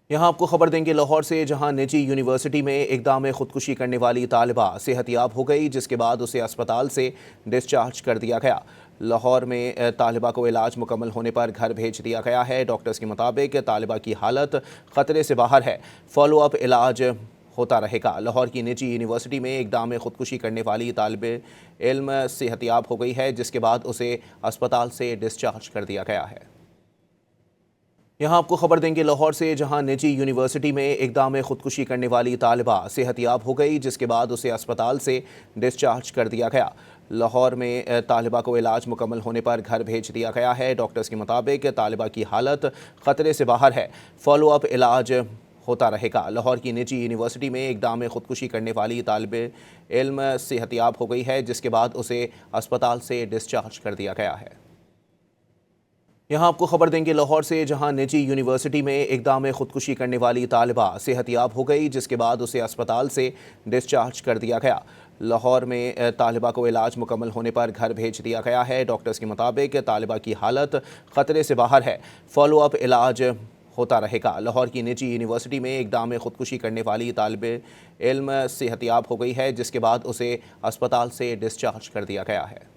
یہاں آپ کو خبر دیں گے لاہور سے، جہاں نجی یونیورسٹی میں اقدام خودکشی کرنے والی طالبہ صحت یاب ہو گئی، جس کے بعد اسے اسپتال سے ڈسچارج کر دیا گیا۔ لاہور میں طالبہ کو علاج مکمل ہونے پر گھر بھیج دیا گیا ہے۔ ڈاکٹرز کے مطابق طالبہ کی حالت خطرے سے باہر ہے، فالو اپ علاج ہوتا رہے گا۔ لاہور کی نجی یونیورسٹی میں اقدام خودکشی کرنے والی طالب علم صحت یاب ہو گئی ہے، جس کے بعد اسے اسپتال سے ڈسچارج کر دیا گیا ہے۔ یہاں آپ کو خبر دیں گے لاہور سے، جہاں نجی یونیورسٹی میں اقدام خودکشی کرنے والی طالبہ صحت یاب ہو گئی، جس کے بعد اسے اسپتال سے ڈسچارج کر دیا گیا۔ لاہور میں طالبہ کو علاج مکمل ہونے پر گھر بھیج دیا گیا ہے۔ ڈاکٹرز کے مطابق طالبہ کی حالت خطرے سے باہر ہے، فالو اپ علاج ہوتا رہے گا۔ لاہور کی نجی یونیورسٹی میں اقدام خودکشی کرنے والی طالب علم صحت یاب ہو گئی ہے، جس کے بعد اسے اسپتال سے ڈسچارج کر دیا گیا ہے۔ یہاں آپ کو خبر دیں گے لاہور سے، جہاں نجی یونیورسٹی میں اقدام خودکشی کرنے والی طالبہ صحت یاب ہو گئی، جس کے بعد اسے اسپتال سے ڈسچارج کر دیا گیا۔ لاہور میں طالبہ کو علاج مکمل ہونے پر گھر بھیج دیا گیا ہے۔ ڈاکٹرز کے مطابق طالبہ کی حالت خطرے سے باہر ہے، فالو اپ علاج ہوتا رہے گا۔ لاہور کی نجی یونیورسٹی میں اقدام خودکشی کرنے والی طالب علم صحت یاب ہو گئی ہے، جس کے بعد اسے اسپتال سے ڈسچارج کر دیا گیا ہے۔